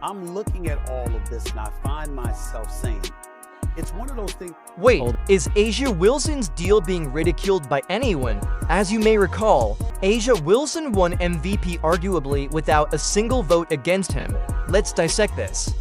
I'm looking at all of this and I find myself saying, it's one of those things. Wait, is A'ja Wilson's deal being ridiculed by anyone? As you may recall, A'ja Wilson won MVP arguably without a single vote against him. Let's dissect this.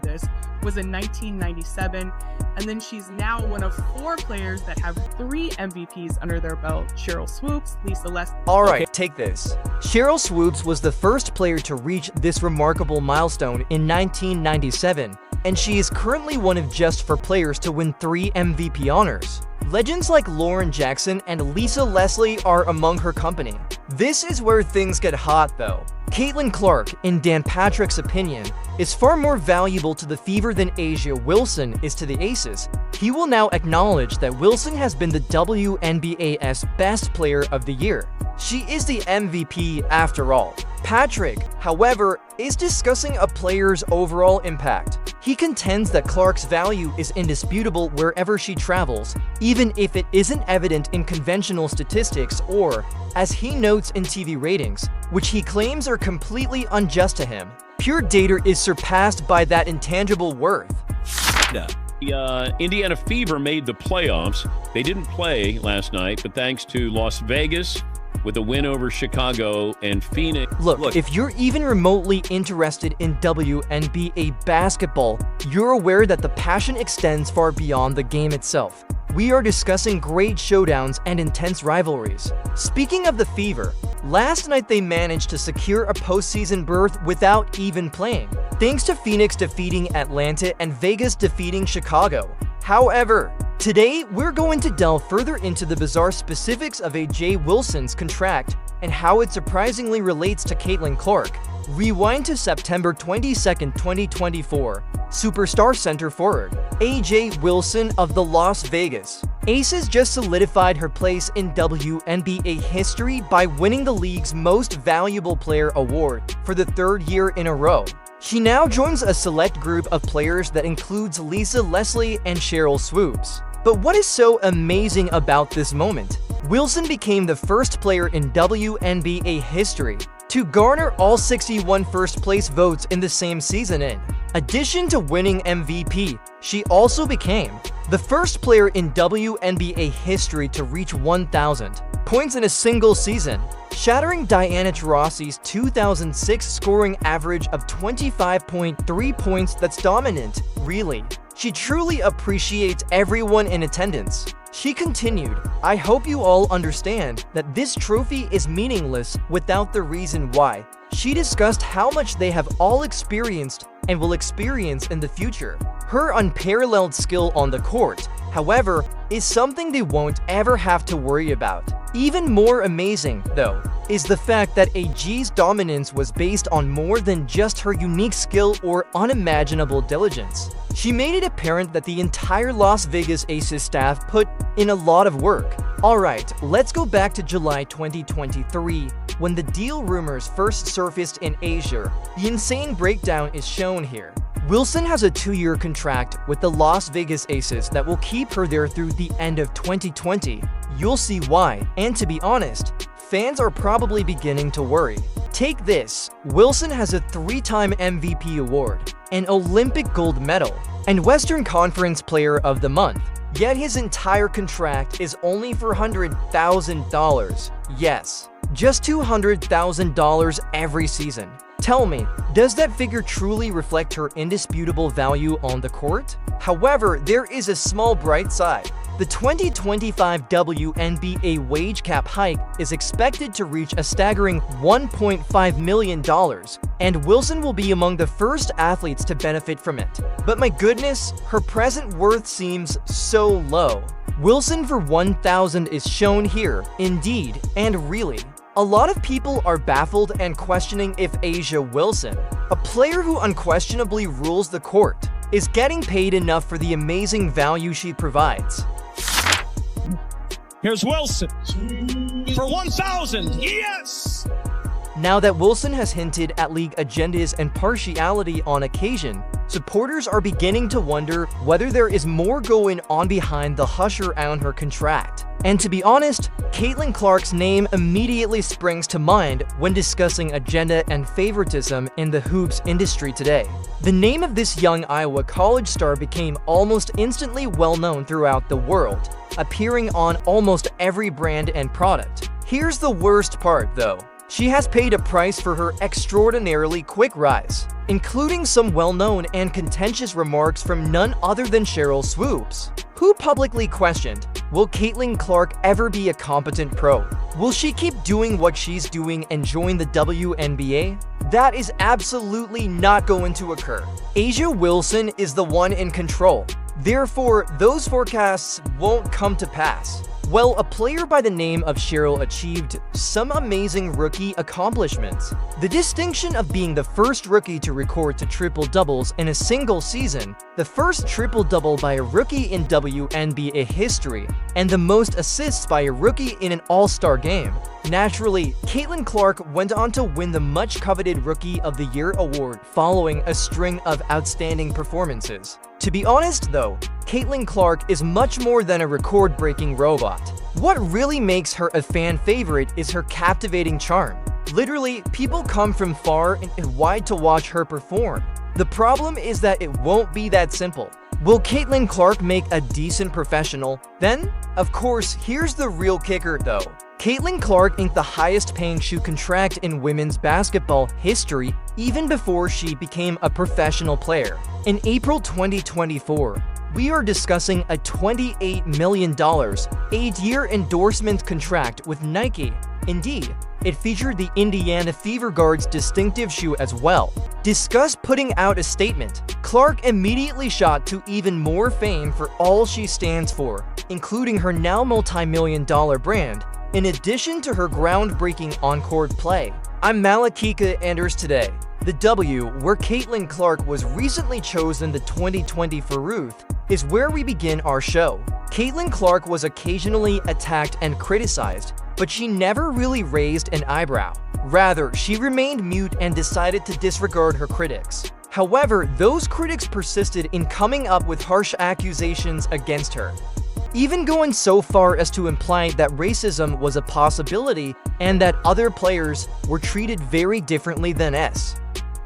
This was in 1997, and then she's now one of 4 players that have 3 MVPs under their belt: Cheryl Swoops, Lisa Leslie. Alright, take this. Cheryl Swoops was the first player to reach this remarkable milestone in 1997, and she is currently one of just 4 players to win 3 MVP honors. Legends like Lauren Jackson and Lisa Leslie are among her company. This is where things get hot though. Caitlin Clark, in Dan Patrick's opinion, is far more valuable to the Fever than A'ja Wilson is to the Aces. He will now acknowledge that Wilson has been the WNBA's best player of the year. She is the MVP after all. Patrick, however, is discussing a player's overall impact. He contends that Clark's value is indisputable wherever she travels, even if it isn't evident in conventional statistics or, as he notes, in TV ratings, which he claims are completely unjust to him. Pure data is surpassed by that intangible worth. The Indiana Fever made the playoffs. They didn't play last night, but thanks to Las Vegas with a win over Chicago and Phoenix. Look, if you're even remotely interested in WNBA basketball, you're aware that the passion extends far beyond the game itself. We are discussing great showdowns and intense rivalries. Speaking of the Fever, last night they managed to secure a postseason berth without even playing, thanks to Phoenix defeating Atlanta and Vegas defeating Chicago. However, today we're going to delve further into the bizarre specifics of A'ja Wilson's contract and how it surprisingly relates to Caitlin Clark. Rewind to September 22, 2024. Superstar center forward A'ja Wilson of the Las Vegas Aces just solidified her place in WNBA history by winning the league's Most Valuable Player award for the 3rd year in a row. She now joins a select group of players that includes Lisa Leslie and Cheryl Swoops. But what is so amazing about this moment? Wilson became the first player in WNBA history to garner all 61 first-place votes in the same season. In addition to winning MVP, she also became the first player in WNBA history to reach 1,000 points in a single season, shattering Diana Taurasi's 2006 scoring average of 25.3 points. That's dominant, really. She truly appreciates everyone in attendance. She continued, "I hope you all understand that this trophy is meaningless without the reason why." She discussed how much they have all experienced and will experience in the future. Her unparalleled skill on the court, however, is something they won't ever have to worry about. Even more amazing, though, is the fact that A'ja's dominance was based on more than just her unique skill or unimaginable diligence. She made it apparent that the entire Las Vegas Aces staff put in a lot of work. Alright, let's go back to July 2023, when the deal rumors first surfaced in Asia. The insane breakdown is shown here. Wilson has a 2-year contract with the Las Vegas Aces that will keep her there through the end of 2020. You'll see why, and to be honest, fans are probably beginning to worry. Take this, Wilson has a 3-time MVP award, an Olympic gold medal, and Western Conference Player of the Month. Yet his entire contract is only for $100,000. Yes, just $200,000 every season. Tell me, does that figure truly reflect her indisputable value on the court? However, there is a small bright side. The 2025 WNBA wage cap hike is expected to reach a staggering $1.5 million, and Wilson will be among the first athletes to benefit from it. But my goodness, her present worth seems so low. Wilson for 1,000 is shown here, indeed, and really. A lot of people are baffled and questioning if A'ja Wilson, a player who unquestionably rules the court, is getting paid enough for the amazing value she provides. Here's Wilson for 1,000. Yes! Now that Wilson has hinted at league agendas and partiality on occasion, supporters are beginning to wonder whether there is more going on behind the hush around her contract. And to be honest, Caitlin Clark's name immediately springs to mind when discussing agenda and favoritism in the hoops industry today. The name of this young Iowa college star became almost instantly well-known throughout the world, appearing on almost every brand and product. Here's the worst part, though. She has paid a price for her extraordinarily quick rise, including some well-known and contentious remarks from none other than Sheryl Swoopes, who publicly questioned, will Caitlin Clark ever be a competent pro? Will she keep doing what she's doing and join the WNBA? That is absolutely not going to occur. A'ja Wilson is the one in control. Therefore, those forecasts won't come to pass. Well, a player by the name of Sheryl achieved some amazing rookie accomplishments. The distinction of being the first rookie to record two triple-doubles in a single season, the first triple-double by a rookie in WNBA history, and the most assists by a rookie in an all-star game. Naturally, Caitlin Clark went on to win the much-coveted Rookie of the Year award following a string of outstanding performances. To be honest, though, Caitlin Clark is much more than a record-breaking robot. What really makes her a fan favorite is her captivating charm. Literally, people come from far and wide to watch her perform. The problem is that it won't be that simple. Will Caitlin Clark make a decent professional? Then, of course, here's the real kicker, though. Caitlin Clark inked the highest-paying shoe contract in women's basketball history even before she became a professional player. In April 2024, we are discussing a $28 million, 8-year endorsement contract with Nike. Indeed, it featured the Indiana Fever Guard's distinctive shoe as well. Discuss putting out a statement. Clark immediately shot to even more fame for all she stands for, including her now multi-million-dollar brand, in addition to her groundbreaking on-court play. I'm Malakika Anders today. The W, where Caitlin Clark was recently chosen the 2020 for Ruth, is where we begin our show. Caitlin Clark was occasionally attacked and criticized, but she never really raised an eyebrow. Rather, she remained mute and decided to disregard her critics. However, those critics persisted in coming up with harsh accusations against her, even going so far as to imply that racism was a possibility and that other players were treated very differently than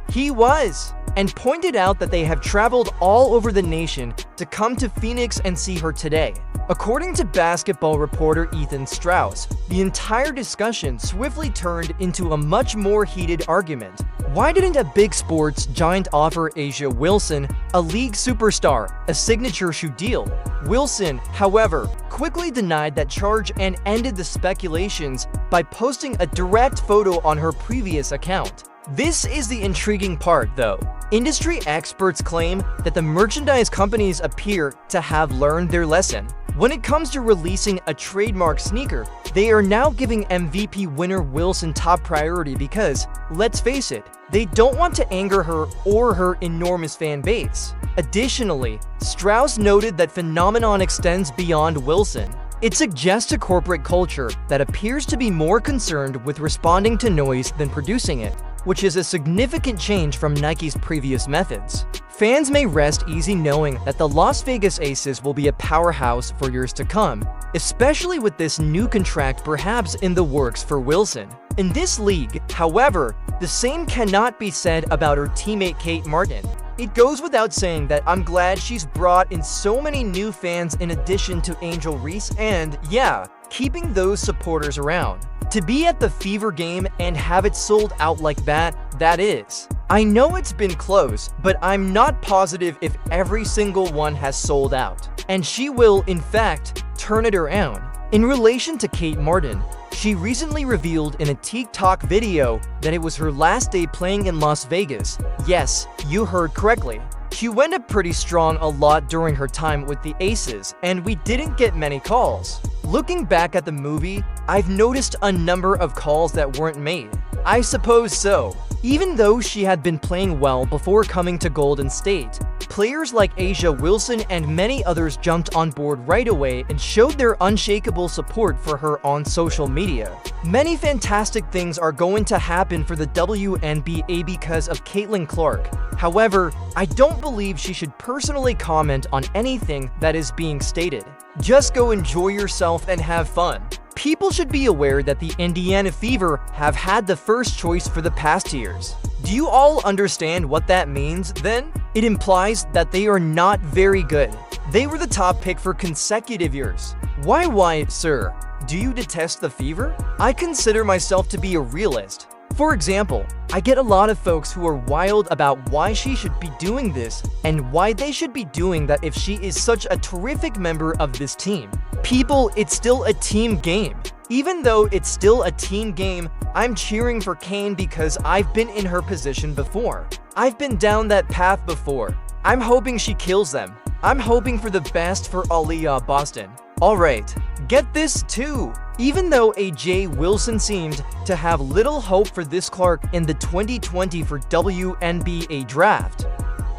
he was, and pointed out that they have traveled all over the nation to come to Phoenix and see her today. According to basketball reporter Ethan Strauss, the entire discussion swiftly turned into a much more heated argument. Why didn't a big sports giant offer A'ja Wilson, a league superstar, a signature shoe deal? Wilson, however, quickly denied that charge and ended the speculations by posting a direct photo on her previous account. This is the intriguing part, though. Industry experts claim that the merchandise companies appear to have learned their lesson. When it comes to releasing a trademark sneaker, they are now giving MVP winner Wilson top priority because, let's face it, they don't want to anger her or her enormous fan base. Additionally, Strauss noted that phenomenon extends beyond Wilson. It suggests a corporate culture that appears to be more concerned with responding to noise than producing it, which is a significant change from Nike's previous methods. Fans may rest easy knowing that the Las Vegas Aces will be a powerhouse for years to come, especially with this new contract perhaps in the works for Wilson. In this league, however, the same cannot be said about her teammate Kate Martin. It goes without saying that I'm glad she's brought in so many new fans in addition to Angel Reese and, yeah, keeping those supporters around. To be at the Fever game and have it sold out like that is. I know it's been close, but I'm not positive if every single one has sold out. And she will, in fact, turn it around. In relation to Kate Martin, she recently revealed in a TikTok video that it was her last day playing in Las Vegas. Yes, you heard correctly. She went up pretty strong a lot during her time with the Aces, and we didn't get many calls. Looking back at the movie, I've noticed a number of calls that weren't made. I suppose so. Even though she had been playing well before coming to Golden State, players like A'ja Wilson and many others jumped on board right away and showed their unshakable support for her on social media. Many fantastic things are going to happen for the WNBA because of Caitlin Clark. However, I don't believe she should personally comment on anything that is being stated. Just go enjoy yourself and have fun. People should be aware that the Indiana Fever have had the first choice for the past years. Do you all understand what that means, then? It implies that they are not very good. They were the top pick for consecutive years. Why, sir? Do you detest the Fever? I consider myself to be a realist. For example, I get a lot of folks who are wild about why she should be doing this and why they should be doing that if she is such a terrific member of this team. People, it's still a team game. Even though it's still a team game, I'm cheering for Kane because I've been in her position before. I've been down that path before. I'm hoping she kills them. I'm hoping for the best for Aliyah Boston. Alright, get this too. Even though A'ja Wilson seemed to have little hope for this Clark in the 2020 for WNBA draft,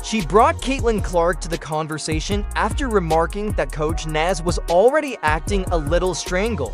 she brought Caitlin Clark to the conversation after remarking that Coach Naz was already acting a little strangle.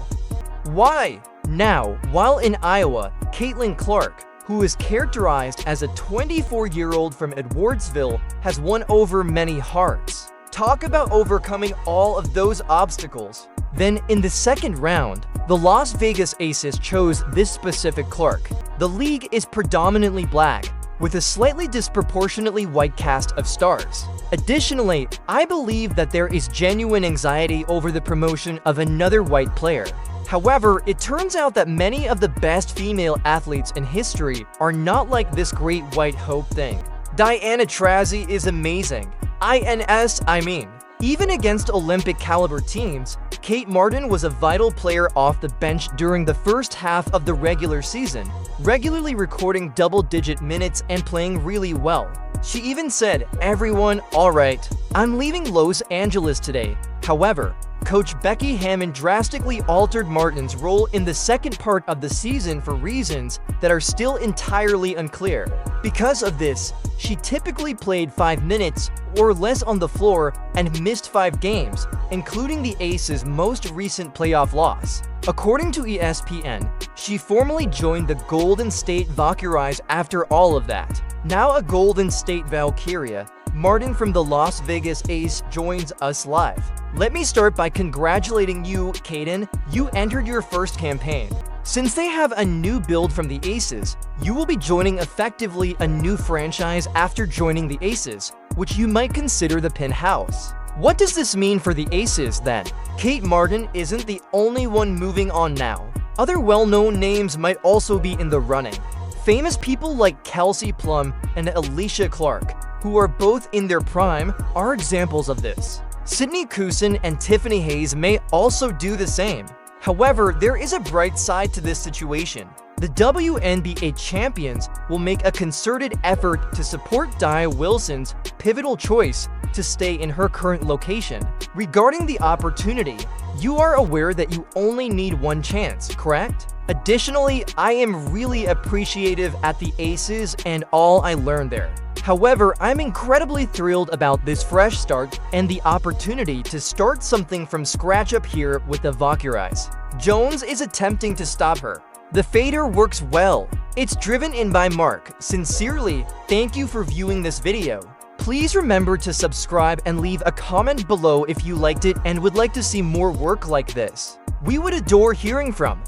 Why? Now, while in Iowa, Caitlin Clark, who is characterized as a 24-year-old from Edwardsville, has won over many hearts. Talk about overcoming all of those obstacles. Then, in the second round, the Las Vegas Aces chose this specific Clark. The league is predominantly black, with a slightly disproportionately white cast of stars. Additionally, I believe that there is genuine anxiety over the promotion of another white player. However, it turns out that many of the best female athletes in history are not like this great white hope thing. Diana Taurasi is amazing. I mean. Even against Olympic caliber teams, Kate Martin was a vital player off the bench during the first half of the regular season, regularly recording double-digit minutes and playing really well. She even said, "Everyone, alright, I'm leaving Los Angeles today." However, Coach Becky Hammon drastically altered Martin's role in the second part of the season for reasons that are still entirely unclear. Because of this, she typically played 5 minutes or less on the floor and missed 5 games, including the Aces' most recent playoff loss. According to ESPN, she formally joined the Golden State Valkyries after all of that. Now a Golden State Valkyria, Martin from the Las Vegas Ace joins us live. Let me start by congratulating you, Kaden. You entered your first campaign. Since they have a new build from the Aces, you will be joining effectively a new franchise after joining the Aces, which you might consider the penthouse. What does this mean for the Aces then? Kate Martin isn't the only one moving on now. Other well-known names might also be in the running. Famous people like Kelsey Plum and Alicia Clark, who are both in their prime, are examples of this. Sydney Cousin and Tiffany Hayes may also do the same. However, there is a bright side to this situation. The WNBA champions will make a concerted effort to support Dia Wilson's pivotal choice to stay in her current location. Regarding the opportunity, you are aware that you only need one chance, correct? Additionally, I am really appreciative at the Aces and all I learned there. However, I'm incredibly thrilled about this fresh start and the opportunity to start something from scratch up here with the Valkyries. Jones is attempting to stop her. The fader works well. It's driven in by Mark. Sincerely, thank you for viewing this video. Please remember to subscribe and leave a comment below if you liked it and would like to see more work like this. We would adore hearing from.